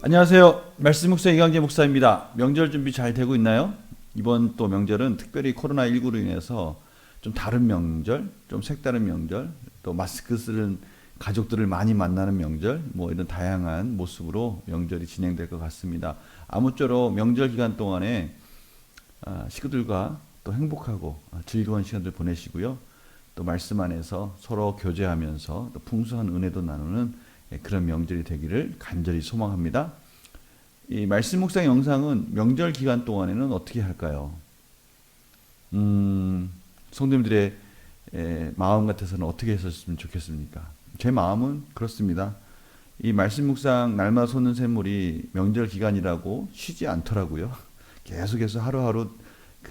안녕하세요. 말씀 목사 이강재 목사입니다. 명절 준비 잘 되고 있나요? 이번 또 명절은 특별히 코로나19로 인해서 좀 다른 명절, 좀 색다른 명절, 또 마스크 쓰는 가족들을 많이 만나는 명절, 뭐 이런 다양한 모습으로 명절이 진행될 것 같습니다. 아무쪼록 명절 기간 동안에 식구들과 또 행복하고 즐거운 시간들 보내시고요. 또 말씀 안에서 서로 교제하면서 또 풍성한 은혜도 나누는 그런 명절이 되기를 간절히 소망합니다. 이 말씀 묵상 영상은 명절 기간 동안에는 어떻게 할까요? 성도님들의 마음 같아서는 어떻게 했었으면 좋겠습니까? 제 마음은 그렇습니다. 이 말씀 묵상 날마다 솟는 샘물이 명절 기간이라고 쉬지 않더라고요. 계속해서 하루하루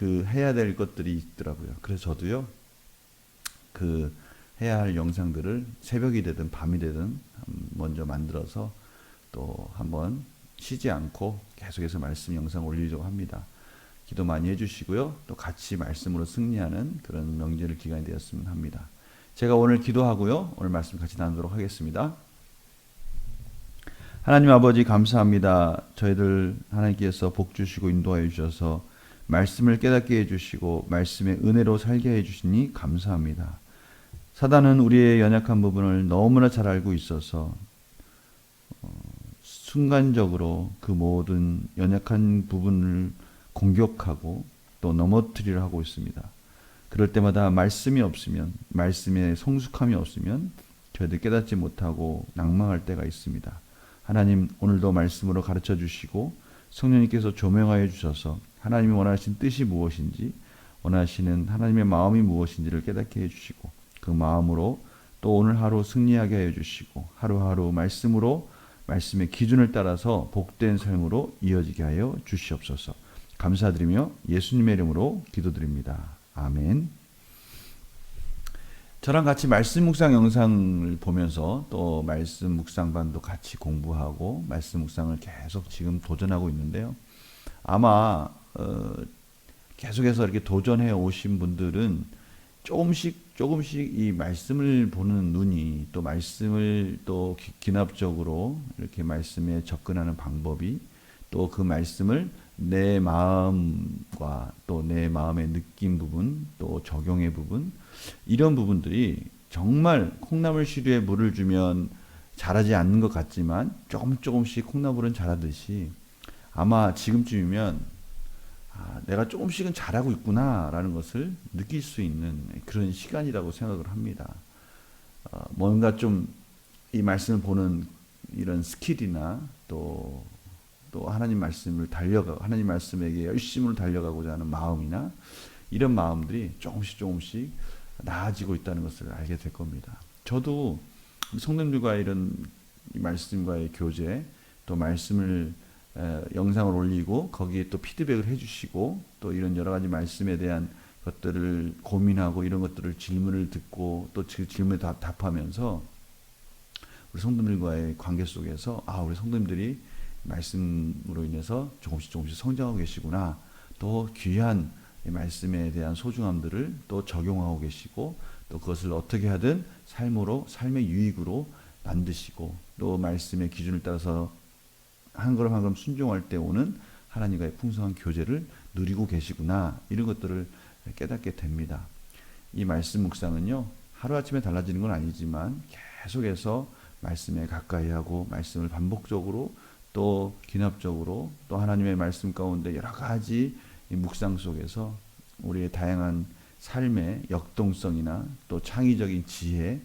해야 될 것들이 있더라고요. 그래서 저도요, 해야 할 영상들을 새벽이 되든 밤이 되든 먼저 만들어서 또 한번 쉬지 않고 계속해서 말씀 영상 올리려고 합니다. 기도 많이 해주시고요. 또 같이 말씀으로 승리하는 그런 명절 기간이 되었으면 합니다. 제가 오늘 기도하고요. 오늘 말씀 같이 나누도록 하겠습니다. 하나님 아버지 감사합니다. 저희들 하나님께서 복 주시고 인도하여 주셔서 말씀을 깨닫게 해주시고 말씀의 은혜로 살게 해주시니 감사합니다. 사단은 우리의 연약한 부분을 너무나 잘 알고 있어서 순간적으로 그 모든 연약한 부분을 공격하고 또 넘어뜨리려 하고 있습니다. 그럴 때마다 말씀이 없으면, 말씀의 성숙함이 없으면 저희들 깨닫지 못하고 낭망할 때가 있습니다. 하나님, 오늘도 말씀으로 가르쳐 주시고 성령님께서 조명하여 주셔서 하나님이 원하시는 뜻이 무엇인지, 원하시는 하나님의 마음이 무엇인지를 깨닫게 해주시고 그 마음으로 또 오늘 하루 승리하게 하여 주시고 하루하루 말씀으로 말씀의 기준을 따라서 복된 삶으로 이어지게 하여 주시옵소서. 감사드리며 예수님의 이름으로 기도드립니다. 아멘. 저랑 같이 말씀 묵상 영상을 보면서 또 말씀 묵상반도 같이 공부하고 말씀 묵상을 계속 지금 도전하고 있는데요. 아마 계속해서 이렇게 도전해 오신 분들은 조금씩 이 말씀을 보는 눈이 또 말씀을 또 기납적으로 이렇게 말씀에 접근하는 방법이 또 그 말씀을 내 마음과 또 내 마음의 느낌 부분 또 적용의 부분 이런 부분들이 정말 콩나물 시루에 물을 주면 자라지 않는 것 같지만 조금씩 콩나물은 자라듯이 아마 지금쯤이면 내가 조금씩은 잘하고 있구나라는 것을 느낄 수 있는 그런 시간이라고 생각을 합니다. 뭔가 좀 이 말씀을 보는 이런 스킬이나 또 하나님 말씀을 하나님 말씀에게 열심으로 달려가고자 하는 마음이나 이런 마음들이 조금씩 나아지고 있다는 것을 알게 될 겁니다. 저도 성도님들과 이런 말씀과의 교제 또 말씀을 영상을 올리고 거기에 또 피드백을 해주시고 또 이런 여러 가지 말씀에 대한 것들을 고민하고 이런 것들을 질문을 듣고 또 그 질문에 답하면서 우리 성도님들과의 관계 속에서 우리 성도님들이 말씀으로 인해서 조금씩 성장하고 계시구나. 또 귀한 말씀에 대한 소중함들을 또 적용하고 계시고 또 그것을 어떻게 하든 삶의 유익으로 만드시고 또 말씀의 기준을 따라서 한 걸음 한 걸음 순종할 때 오는 하나님과의 풍성한 교제를 누리고 계시구나. 이런 것들을 깨닫게 됩니다. 이 말씀 묵상은요. 하루아침에 달라지는 건 아니지만 계속해서 말씀에 가까이 하고 말씀을 반복적으로 또 기납적으로 또 하나님의 말씀 가운데 여러 가지 묵상 속에서 우리의 다양한 삶의 역동성이나 또 창의적인 지혜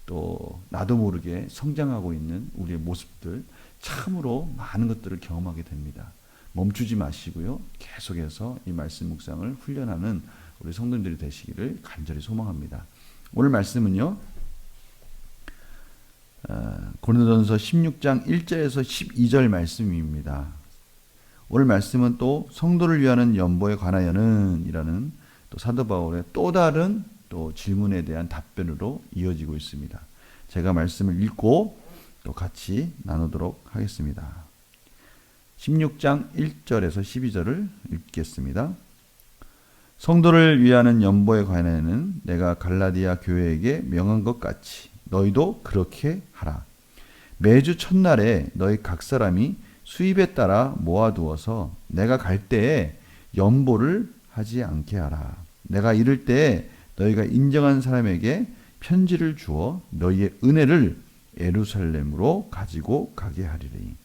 또 나도 모르게 성장하고 있는 우리의 모습들 참으로 많은 것들을 경험하게 됩니다. 멈추지 마시고요. 계속해서 이 말씀 묵상을 훈련하는 우리 성도님들이 되시기를 간절히 소망합니다. 오늘 말씀은요. 고린도전서 16장 1절에서 12절 말씀입니다. 오늘 말씀은 또 성도를 위하는 연보에 관하여는 이라는 또 사도 바울의 또 다른 또 질문에 대한 답변으로 이어지고 있습니다. 제가 말씀을 읽고 또 같이 나누도록 하겠습니다. 16장 1절에서 12절을 읽겠습니다. 성도를 위하는 연보에 관하여는 내가 갈라디아 교회에게 명한 것 같이 너희도 그렇게 하라. 매주 첫날에 너희 각 사람이 수입에 따라 모아두어서 내가 갈 때에 연보를 하지 않게 하라. 내가 이를 때에 너희가 인정한 사람에게 편지를 주어 너희의 은혜를 예루살렘으로 가지고 가게 하리니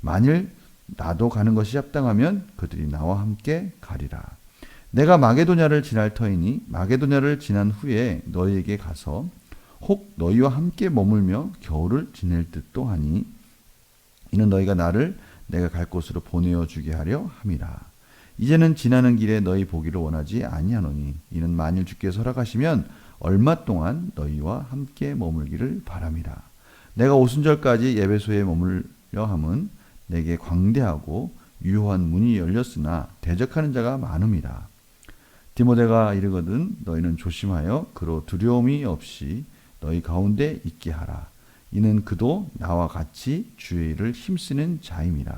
만일 나도 가는 것이 합당하면 그들이 나와 함께 가리라. 내가 마게도냐를 지날 터이니 마게도냐를 지난 후에 너희에게 가서 혹 너희와 함께 머물며 겨울을 지낼 듯도 하니 이는 너희가 나를 내가 갈 곳으로 보내어 주게 하려 함이라. 이제는 지나는 길에 너희 보기를 원하지 아니하노니 이는 만일 주께서 허락하시면 얼마 동안 너희와 함께 머물기를 바람이라. 내가 오순절까지 예배소에 머물려 함은 내게 광대하고 유효한 문이 열렸으나 대적하는 자가 많음이라. 디모데가 이르거든 너희는 조심하여 그로 두려움이 없이 너희 가운데 있게 하라. 이는 그도 나와 같이 주의 일을 힘쓰는 자임이라.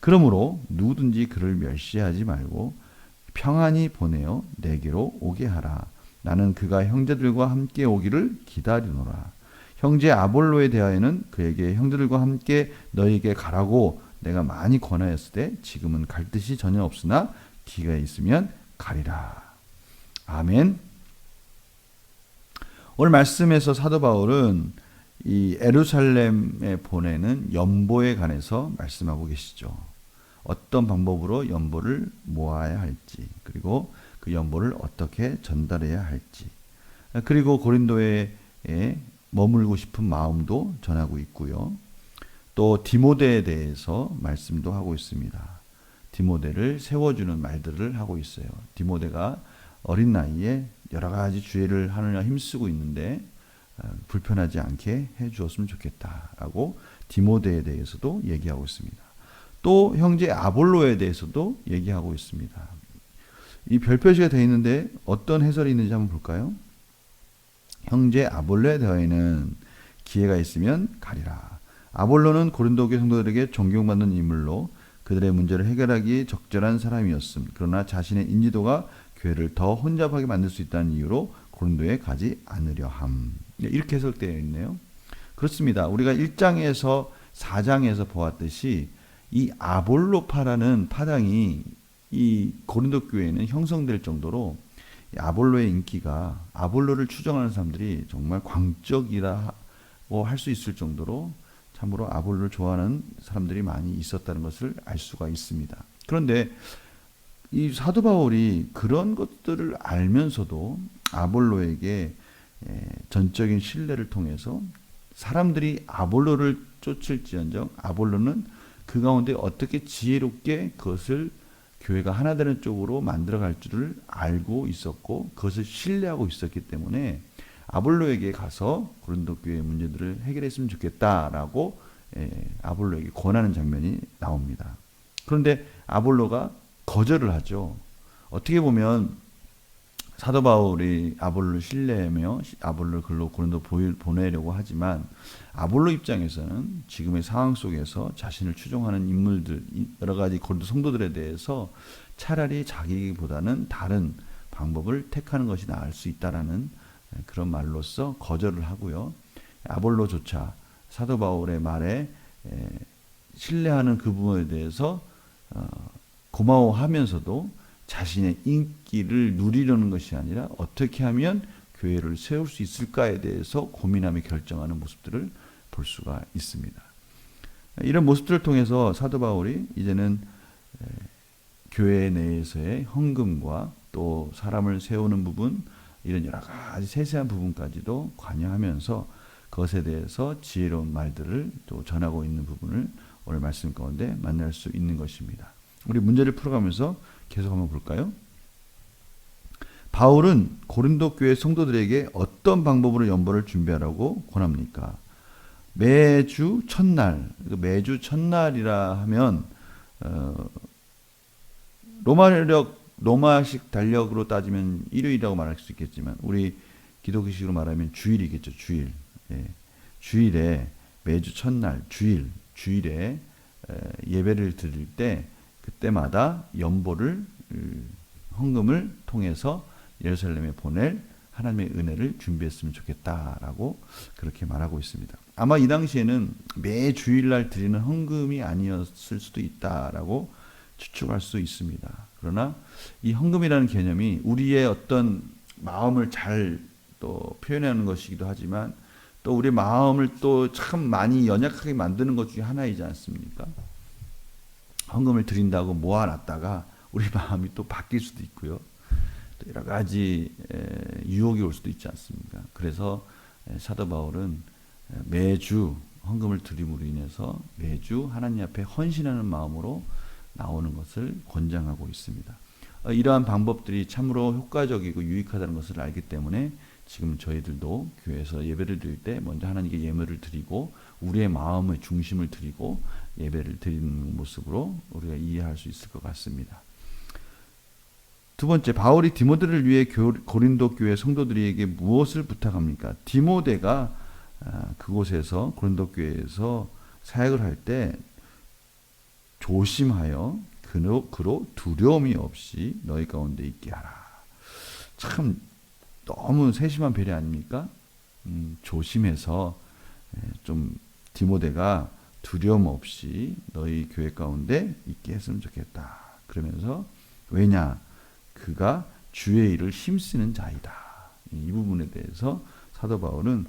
그러므로 누구든지 그를 멸시하지 말고 평안히 보내어 내게로 오게 하라. 나는 그가 형제들과 함께 오기를 기다리노라. 형제 아볼로에 대하여는 그에게 형제들과 함께 너희에게 가라고 내가 많이 권하였을 때 지금은 갈 뜻이 전혀 없으나 기가 있으면 가리라. 아멘. 오늘 말씀에서 사도 바울은 이 예루살렘에 보내는 연보에 관해서 말씀하고 계시죠. 어떤 방법으로 연보를 모아야 할지, 그리고 그 연보를 어떻게 전달해야 할지, 그리고 고린도에 머물고 싶은 마음도 전하고 있고요. 또 디모데에 대해서 말씀도 하고 있습니다. 디모데를 세워주는 말들을 하고 있어요. 디모데가 어린 나이에 여러 가지 주의를 하느냐 힘쓰고 있는데 불편하지 않게 해주었으면 좋겠다라고 디모데에 대해서도 얘기하고 있습니다. 또 형제 아볼로에 대해서도 얘기하고 있습니다. 이 별표시가 되어 있는데 어떤 해설이 있는지 한번 볼까요? 형제 아볼로에 대하여는 기회가 있으면 가리라. 아볼로는 고린도 교회 성도들에게 존경받는 인물로 그들의 문제를 해결하기 적절한 사람이었음. 그러나 자신의 인지도가 교회를 더 혼잡하게 만들 수 있다는 이유로 고린도에 가지 않으려 함. 이렇게 해석되어 있네요. 그렇습니다. 우리가 1장에서 4장에서 보았듯이 이 아볼로파라는 파당이 이 고린도 교회에는 형성될 정도로 아볼로의 인기가, 아볼로를 추종하는 사람들이 정말 광적이라고 할 수 있을 정도로 참으로 아볼로를 좋아하는 사람들이 많이 있었다는 것을 알 수가 있습니다. 그런데 이 사도 바울이 그런 것들을 알면서도 아볼로에게 전적인 신뢰를 통해서 사람들이 아볼로를 쫓을지언정 아볼로는 그 가운데 어떻게 지혜롭게 그것을 교회가 하나 되는 쪽으로 만들어갈 줄을 알고 있었고 그것을 신뢰하고 있었기 때문에 아볼로에게 가서 고린도 교회의 문제들을 해결했으면 좋겠다라고 아볼로에게 권하는 장면이 나옵니다. 그런데 아볼로가 거절을 하죠. 어떻게 보면 사도 바울이 아볼로를 신뢰하며 아볼로를 글로 고린도 보내려고 하지만 아볼로 입장에서는 지금의 상황 속에서 자신을 추종하는 인물들, 여러 가지 고린도 성도들에 대해서 차라리 자기보다는 다른 방법을 택하는 것이 나을 수 있다라는 그런 말로써 거절을 하고요. 아볼로조차 사도 바울의 말에 신뢰하는 그 부분에 대해서 고마워하면서도 자신의 인기를 누리려는 것이 아니라 어떻게 하면 교회를 세울 수 있을까에 대해서 고민하며 결정하는 모습들을 볼 수가 있습니다. 이런 모습들을 통해서 사도 바울이 이제는 교회 내에서의 헌금과 또 사람을 세우는 부분, 이런 여러 가지 세세한 부분까지도 관여하면서 그것에 대해서 지혜로운 말들을 또 전하고 있는 부분을 오늘 말씀 가운데 만날 수 있는 것입니다. 우리 문제를 풀어가면서 계속 한번 볼까요? 바울은 고린도 교회 성도들에게 어떤 방법으로 연보를 준비하라고 권합니까? 매주 첫날, 매주 첫날이라 하면 로마식 달력으로 따지면 일요일이라고 말할 수 있겠지만 우리 기독교식으로 말하면 주일이겠죠. 주일. 주일에 매주 첫날, 주일에 예배를 드릴 때 그때마다 연보를 헌금을 통해서 예루살렘에 보낼 하나님의 은혜를 준비했으면 좋겠다라고 그렇게 말하고 있습니다. 아마 이 당시에는 매 주일날 드리는 헌금이 아니었을 수도 있다라고 추측할 수 있습니다. 그러나 이 헌금이라는 개념이 우리의 어떤 마음을 잘 또 표현하는 것이기도 하지만 또 우리 마음을 또 참 많이 연약하게 만드는 것 중에 하나이지 않습니까? 헌금을 드린다고 모아놨다가 우리 마음이 또 바뀔 수도 있고요. 또 여러 가지 유혹이 올 수도 있지 않습니까? 그래서 사도 바울은 매주 헌금을 드림으로 인해서 매주 하나님 앞에 헌신하는 마음으로 나오는 것을 권장하고 있습니다. 이러한 방법들이 참으로 효과적이고 유익하다는 것을 알기 때문에 지금 저희들도 교회에서 예배를 드릴 때 먼저 하나님께 예물을 드리고 우리의 마음의 중심을 드리고 예배를 드리는 모습으로 우리가 이해할 수 있을 것 같습니다. 두 번째, 바울이 디모데를 위해 고린도 교회 성도들에게 무엇을 부탁합니까? 디모데가 그곳에서 고린도 교회에서 사역을 할 때 조심하여 그로 두려움이 없이 너희 가운데 있게 하라. 참 너무 세심한 배려 아닙니까? 조심해서 좀 디모데가 두려움 없이 너희 교회 가운데 있게 했으면 좋겠다. 그러면서 왜냐? 그가 주의 일을 힘쓰는 자이다. 이 부분에 대해서 사도 바울은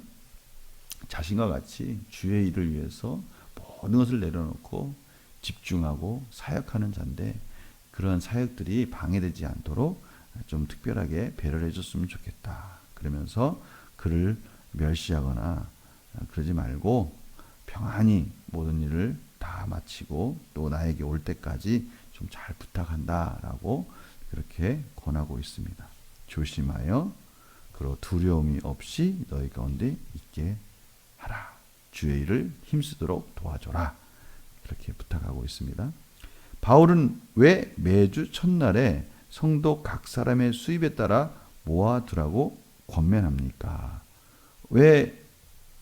자신과 같이 주의 일을 위해서 모든 것을 내려놓고 집중하고 사역하는 자인데 그런 사역들이 방해되지 않도록 좀 특별하게 배려를 해줬으면 좋겠다. 그러면서 그를 멸시하거나 그러지 말고 평안히 모든 일을 다 마치고 또 나에게 올 때까지 좀 잘 부탁한다라고 그렇게 권하고 있습니다. 조심하여 그로 두려움이 없이 너희 가운데 있게 하라. 주의 일을 힘쓰도록 도와줘라. 그렇게 부탁하고 있습니다. 바울은 왜 매주 첫날에 성도 각 사람의 수입에 따라 모아두라고 권면합니까? 왜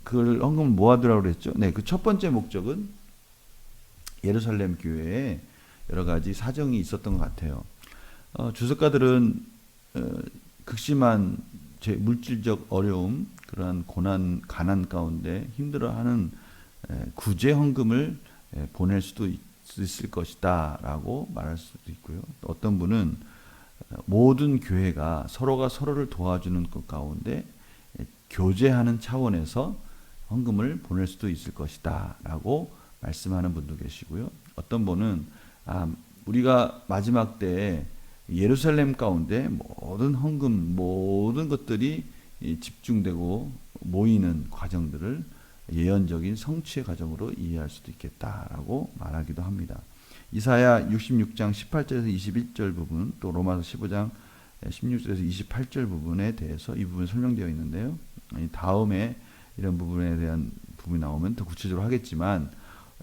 그걸 헌금을 모아두라고 그랬죠? 네, 그 첫 번째 목적은 예루살렘 교회에 여러 가지 사정이 있었던 것 같아요. 주석가들은 극심한 물질적 어려움, 그러한 고난, 가난 가운데 힘들어하는 구제 헌금을 보낼 수도 있을 것이다 라고 말할 수도 있고요. 어떤 분은 모든 교회가 서로가 서로를 도와주는 것 가운데 교제하는 차원에서 헌금을 보낼 수도 있을 것이다 라고 말씀하는 분도 계시고요. 어떤 분은 우리가 마지막 때에 예루살렘 가운데 모든 헌금, 모든 것들이 집중되고 모이는 과정들을 예언적인 성취의 과정으로 이해할 수도 있겠다라고 말하기도 합니다. 이사야 66장 18절에서 21절 부분, 또 로마서 15장 16절에서 28절 부분에 대해서 이 부분 설명되어 있는데요. 다음에 이런 부분에 대한 부분이 나오면 더 구체적으로 하겠지만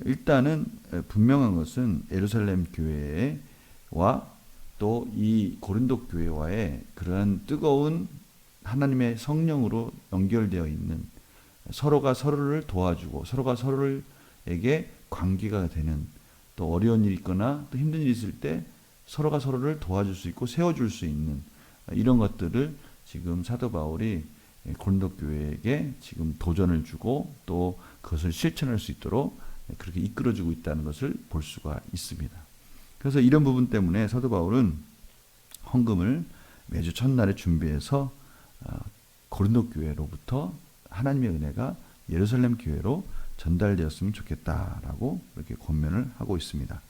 일단은 분명한 것은 예루살렘 교회와 또 이 고린도 교회와의 그러한 뜨거운 하나님의 성령으로 연결되어 있는 서로가 서로를 도와주고 서로가 서로에게 관계가 되는 또 어려운 일이 있거나 또 힘든 일이 있을 때 서로가 서로를 도와줄 수 있고 세워줄 수 있는 이런 것들을 지금 사도 바울이 고린도 교회에게 지금 도전을 주고 또 그것을 실천할 수 있도록 그렇게 이끌어주고 있다는 것을 볼 수가 있습니다. 그래서 이런 부분 때문에 사도 바울은 헌금을 매주 첫날에 준비해서 고린도 교회로부터 하나님의 은혜가 예루살렘 교회로 전달되었으면 좋겠다라고 이렇게 권면을 하고 있습니다.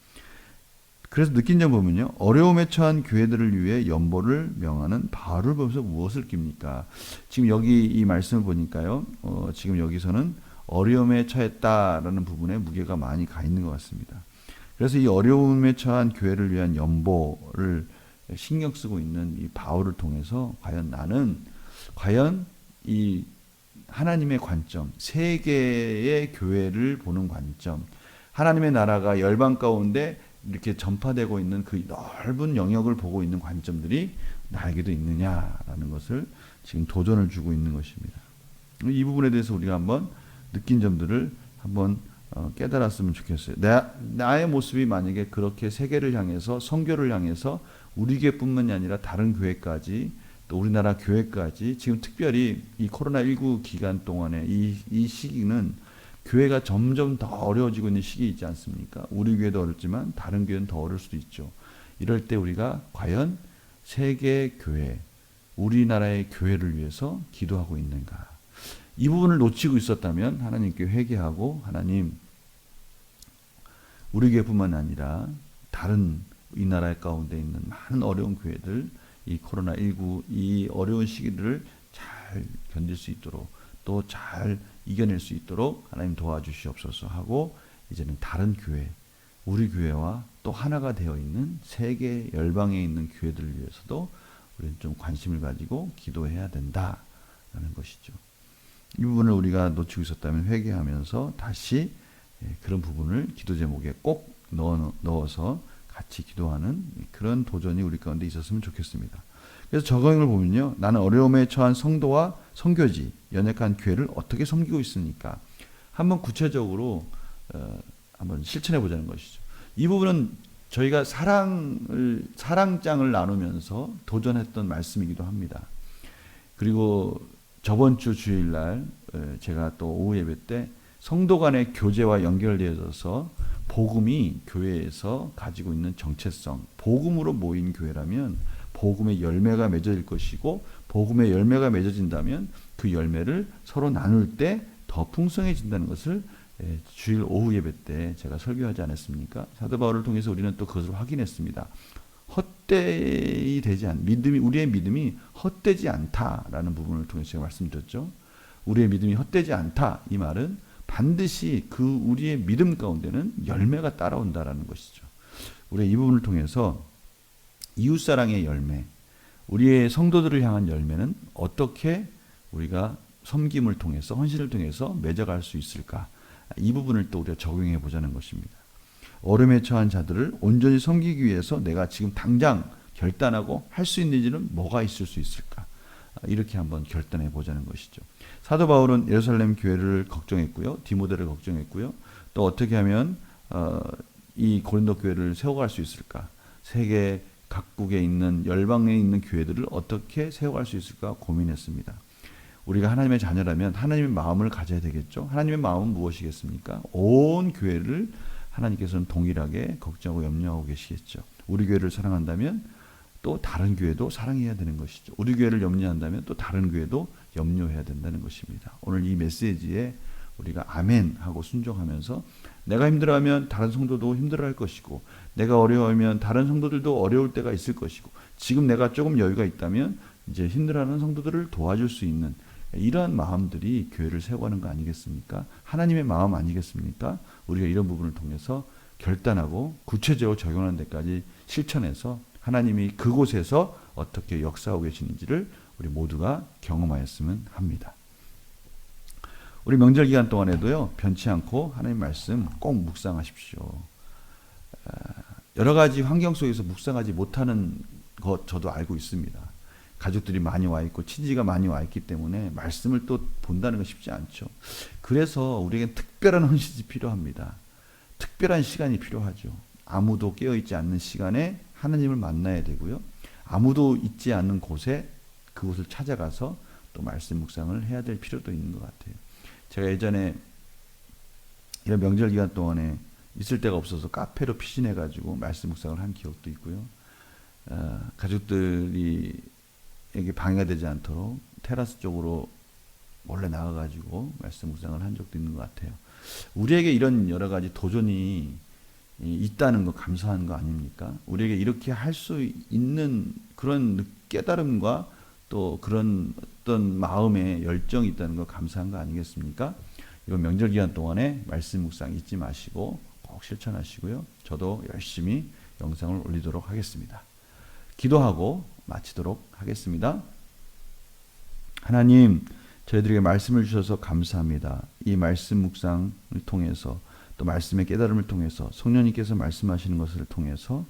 그래서 느낀 점 보면요. 어려움에 처한 교회들을 위해 연보를 명하는 바울을 보면서 무엇을 낍니까? 지금 여기 이 말씀을 보니까요. 지금 여기서는 어려움에 처했다라는 부분에 무게가 많이 가 있는 것 같습니다. 그래서 이 어려움에 처한 교회를 위한 연보를 신경 쓰고 있는 이 바울을 통해서 과연 이 하나님의 관점, 세계의 교회를 보는 관점, 하나님의 나라가 열방 가운데 이렇게 전파되고 있는 그 넓은 영역을 보고 있는 관점들이 나에게도 있느냐라는 것을 지금 도전을 주고 있는 것입니다. 이 부분에 대해서 우리가 한번 느낀 점들을 한번 깨달았으면 좋겠어요. 나의 모습이 만약에 그렇게 세계를 향해서 선교를 향해서 우리 교회뿐만이 아니라 다른 교회까지 또 우리나라 교회까지 지금 특별히 이 코로나19 기간 동안에 이 시기는 교회가 점점 더 어려워지고 있는 시기에 있지 않습니까? 우리 교회도 어렵지만 다른 교회는 더 어려울 수도 있죠. 이럴 때 우리가 과연 세계 교회, 우리나라의 교회를 위해서 기도하고 있는가? 이 부분을 놓치고 있었다면 하나님께 회개하고 하나님, 우리 교회뿐만 아니라 다른 이 나라 가운데 있는 많은 어려운 교회들, 이 코로나19 이 어려운 시기를 잘 견딜 수 있도록 또 잘 이겨낼 수 있도록 하나님 도와주시옵소서 하고, 이제는 다른 교회, 우리 교회와 또 하나가 되어 있는 세계 열방에 있는 교회들을 위해서도 우리는 좀 관심을 가지고 기도해야 된다라는 것이죠. 이 부분을 우리가 놓치고 있었다면 회개하면서 다시 그런 부분을 기도 제목에 꼭 넣어서 같이 기도하는 그런 도전이 우리 가운데 있었으면 좋겠습니다. 그래서 적용을 보면요, 나는 어려움에 처한 성도와 선교지, 연약한 교회를 어떻게 섬기고 있습니까? 한번 구체적으로 한번 실천해 보자는 것이죠. 이 부분은 저희가 사랑장을 나누면서 도전했던 말씀이기도 합니다. 그리고 저번 주 주일날 제가 또 오후 예배 때 성도 간의 교제와 연결되어져서 복음이 교회에서 가지고 있는 정체성, 복음으로 모인 교회라면 복음의 열매가 맺어질 것이고, 복음의 열매가 맺어진다면 그 열매를 서로 나눌 때 더 풍성해진다는 것을 주일 오후 예배 때 제가 설교하지 않았습니까? 사도 바울을 통해서 우리는 또 그것을 확인했습니다. 헛되이 되지 않, 우리의 믿음이 헛되지 않다라는 부분을 통해서 제가 말씀드렸죠. 우리의 믿음이 헛되지 않다, 이 말은 반드시 그 우리의 믿음 가운데는 열매가 따라온다라는 것이죠. 우리 이 부분을 통해서 이웃사랑의 열매, 우리의 성도들을 향한 열매는 어떻게 우리가 섬김을 통해서, 헌신을 통해서 맺어갈 수 있을까? 이 부분을 또 우리가 적용해 보자는 것입니다. 어려움에 처한 자들을 온전히 섬기기 위해서 내가 지금 당장 결단하고 할 수 있는지는 뭐가 있을 수 있을까? 이렇게 한번 결단해 보자는 것이죠. 사도 바울은 예루살렘 교회를 걱정했고요, 디모데를 걱정했고요, 또 어떻게 하면 이 고린도 교회를 세워갈 수 있을까? 세계 각국에 있는 열방에 있는 교회들을 어떻게 세워갈 수 있을까 고민했습니다. 우리가 하나님의 자녀라면 하나님의 마음을 가져야 되겠죠. 하나님의 마음은 무엇이겠습니까? 온 교회를 하나님께서는 동일하게 걱정하고 염려하고 계시겠죠. 우리 교회를 사랑한다면 또 다른 교회도 사랑해야 되는 것이죠. 우리 교회를 염려한다면 또 다른 교회도 염려해야 된다는 것입니다. 오늘 이 메시지에 우리가 아멘 하고 순종하면서, 내가 힘들어하면 다른 성도도 힘들어할 것이고, 내가 어려워하면 다른 성도들도 어려울 때가 있을 것이고, 지금 내가 조금 여유가 있다면 이제 힘들어하는 성도들을 도와줄 수 있는 이러한 마음들이 교회를 세워가는 거 아니겠습니까? 하나님의 마음 아니겠습니까? 우리가 이런 부분을 통해서 결단하고 구체적으로 적용하는 데까지 실천해서 하나님이 그곳에서 어떻게 역사하고 계시는지를 우리 모두가 경험하였으면 합니다. 우리 명절 기간 동안에도요, 변치 않고 하나님 말씀 꼭 묵상하십시오. 여러 가지 환경 속에서 묵상하지 못하는 것 저도 알고 있습니다. 가족들이 많이 와 있고 친지가 많이 와 있기 때문에 말씀을 또 본다는 건 쉽지 않죠. 그래서 우리에겐 특별한 헌신이 필요합니다. 특별한 시간이 필요하죠. 아무도 깨어있지 않는 시간에 하나님을 만나야 되고요, 아무도 있지 않는 곳에 그곳을 찾아가서 또 말씀 묵상을 해야 될 필요도 있는 것 같아요. 제가 예전에 이런 명절 기간 동안에 있을 데가 없어서 카페로 피신해가지고 말씀 묵상을 한 기억도 있고요, 가족들이 에게 방해가 되지 않도록 테라스 쪽으로 몰래 나가가지고 말씀 묵상을 한 적도 있는 것 같아요. 우리에게 이런 여러 가지 도전이 있다는 거 감사한 거 아닙니까? 우리에게 이렇게 할 수 있는 그런 깨달음과 또 그런 어떤 마음의 열정이 있다는 거 감사한 거 아니겠습니까? 이번 명절 기간 동안에 말씀 묵상 잊지 마시고 꼭 실천하시고요. 저도 열심히 영상을 올리도록 하겠습니다. 기도하고 마치도록 하겠습니다. 하나님, 저희들에게 말씀을 주셔서 감사합니다. 이 말씀 묵상을 통해서 또 말씀의 깨달음을 통해서 성령님께서 말씀하시는 것을 통해서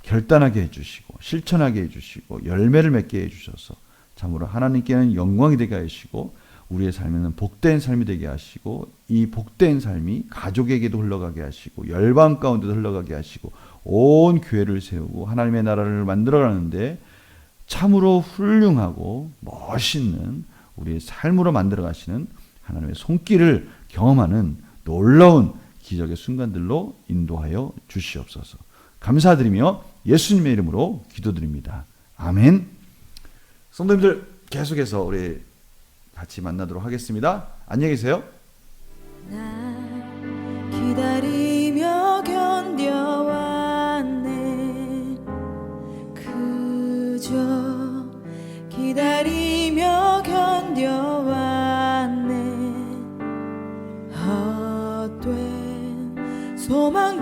결단하게 해주시고 실천하게 해주시고 열매를 맺게 해주셔서 참으로 하나님께는 영광이 되게 하시고 우리의 삶에는 복된 삶이 되게 하시고 이 복된 삶이 가족에게도 흘러가게 하시고 열방 가운데도 흘러가게 하시고 온 교회를 세우고 하나님의 나라를 만들어가는데 참으로 훌륭하고 멋있는 우리의 삶으로 만들어 가시는 하나님의 손길을 경험하는 놀라운 기적의 순간들로 인도하여 주시옵소서. 감사드리며 예수님의 이름으로 기도드립니다. 아멘. 성도님들 계속해서 우리 같이 만나도록 하겠습니다. 안녕히 계세요. 날 기다리며 견뎌왔네. 그저 기다리며 견뎌왔네. 헛된 소망